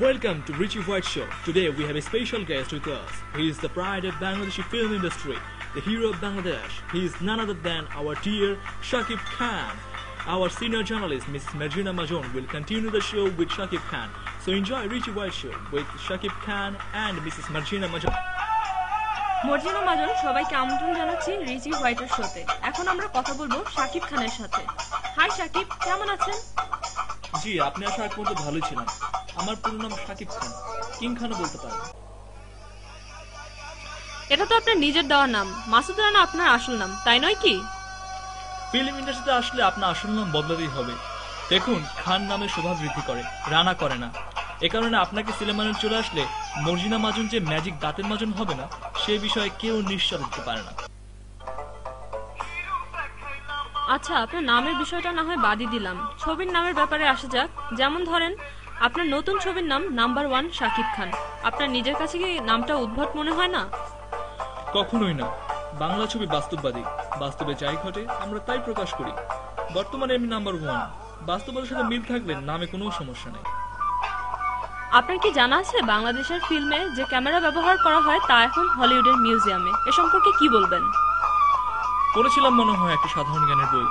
Welcome to Richie White Show. Today we have a special guest with us. He is the pride of Bangladeshi film industry, the hero of Bangladesh. He is none other than our dear Shakib Khan. Our senior journalist, Mrs. Marjina Majon, will continue the show with Shakib Khan. So enjoy Richie White Show with Shakib Khan and Mrs. Marjina Majon. Marjina মাজন সবাইকে আমন্ত্রণ জানাচ্ছি রিচি হোয়াইটের শোতে। এখন আমরা কথা বলবো শাকিব খানের সাথে। হাই শাকিব, কেমন আছেন? জি, আপনি আসার আগ পর্যন্ত ভালোই ছিলাম। আমার পুরো নাম শাকিব খান, কিং খানও বলতে পারেন। এটা তো আপনার নিজের দেওয়া নাম, মাসুদ রানা আপনার আসল নাম, তাই নয় কি? ফিল্ম ইন্ডাস্ট্রিতে আসলে আপনার আসল নাম বদলাতেই হবে। দেখুন, খান নামে শোভা বৃদ্ধি করে, রানা করে না। এ কারণে আপনাকে সিনেমায় চলে আসলে মর্জিনা মাজন যে ম্যাজিক দাঁতের মাজন হবে না, সে বিষয়ে কেউ নিশ্চয় দিতে পারে না। আচ্ছা, আপনার নামের বিষয়টা না হয় বাদই দিলাম, ছবির নামের ব্যাপারে আসা যাক। যেমন ধরেন, আপনার নতুন ছবির নাম নাম্বার 1 শাকিব খান। আপনার নিজের কাছে কি নামটা উদ্ভট মনে হয় না? কখনোই না। বাংলা ছবি বাস্তববাদী, বাস্তবে যাই ঘটে আমরা তাই প্রকাশ করি। বর্তমানে আমি নাম্বার 1। বাস্তবতার সাথে মিল থাকলে নামে কোনো সমস্যা নেই। আপনার কি জানা আছে বাংলাদেশের ফিল্মে যে ক্যামেরা ব্যবহার করা হয় তা এখন হলিউডের মিউজিয়ামে? এ সম্পর্কে কি বলবেন? পড়েছিলাম মনে হয় একটা সাধারণ জ্ঞানের বই।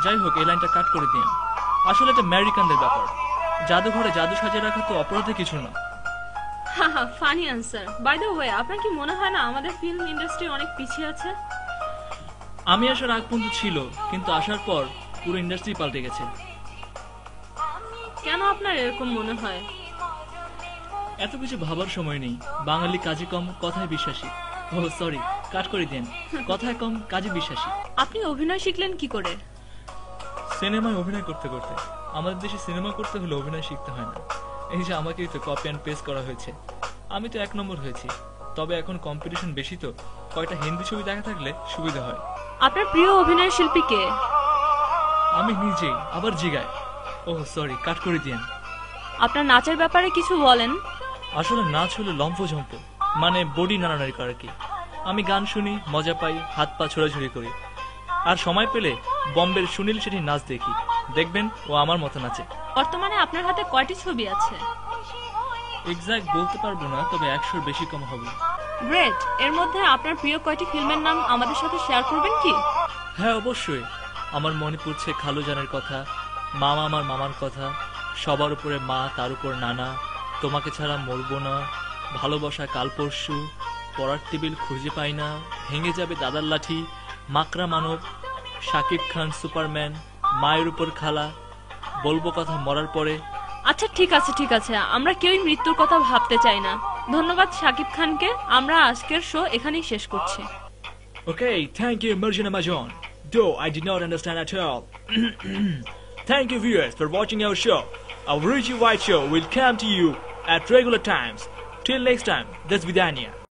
যাই হোক, এই লাইনটা কাট করে দিন। আসলে এটা আমেরিকানদের ব্যাপার। জাদুঘরে জাদু সাজিয়ে রাখা তো অপরাধে কিছু না। হাহা, funny answer. By the way, আপনার কি মনে হয় না আমাদের ফিল্ম ইন্ডাস্ট্রি অনেক পিছিয়ে আছে? আমি আসার আগ পর্যন্ত ছিল, কিন্তু আসার পর পুরো ইন্ডাস্ট্রি পাল্টে গেছে। কেন আপনার এরকম মনে হয়? এত কিছু ভাবার সময় নেই। বাঙালি কাজে কম, কথায় বিশ্বাসী। ও সরি, কাট করে দেন। কথায় কম, কাজে বিশ্বাসী। আপনি অভিনয় শিখলেন কি করে? সিনেমায় অভিনয় করতে করতে। আমাদের দেশে সিনেমা করতে হলে অভিনয় শিখতে হয় না। এই যে আমাকেই তো কপি অ্যান্ড পেস্ট করা হয়েছে। আমি তো 1 নম্বর হয়েছি। তবে এখন কম্পিটিশন বেশি, তো কয়টা হিন্দি ছবি দেখা থাকলে সুবিধা হয়। আপনার প্রিয় অভিনয় শিল্পী কে? আমি নিজেই। আবার জিগায়। ও সরি, কাট করে দিন। আপনার নাচের ব্যাপারে কিছু বলেন। আসলে নাচ হলো লম্ফঝম্প, মানে বডি নাড়ানাড়ি করা কি। আমি গান শুনি, মজা পাই, হাত পা ছোড়াছুড়ি করি। আর সময় পেলে বম্বের সুনীল শেঠি নাচ দেখি। দেখবেন ও আমার মতো নাচে। বর্তমানে আপনার হাতে কয়টি ছবি আছে? এক্সাক্ট বলতে পারবো না, তবে 100-র বেশি কম হবে। গ্রেট। এর মধ্যে আপনার প্রিয় কয়টি ফিল্মের নাম আমাদের সাথে শেয়ার করবেন কি? হ্যাঁ, অবশ্যই। আমার মনে পড়ছে খালু জানের কথা, মামা আমার মামার কথা, সবার উপরে মা, তার উপর নানা, তোমাকে ছাড়া মরবো না, ভালোবাসা কাল পরশু, পড়ার টেবিল খুঁজে পাই না, ভেঙে যাবে দাদার লাঠি, মাকড়া মানব, শাকিব খান সুপারম্যান, মায়ের উপর খালা, বলবো কথা মরার পরে। আচ্ছা, ঠিক আছে ঠিক আছে, আমরা কেউই মৃত্যুর কথা ভাবতে চাই না। ধন্যবাদ শাকিব খানকে। আমরা আজকের শো এখানেই শেষ করছি। Okay, thank you Marjina Majon. Though I did not understand at all. Thank you viewers for watching our show. Our Richie White Show will come to you at regular times. Till next time, this is Vidania.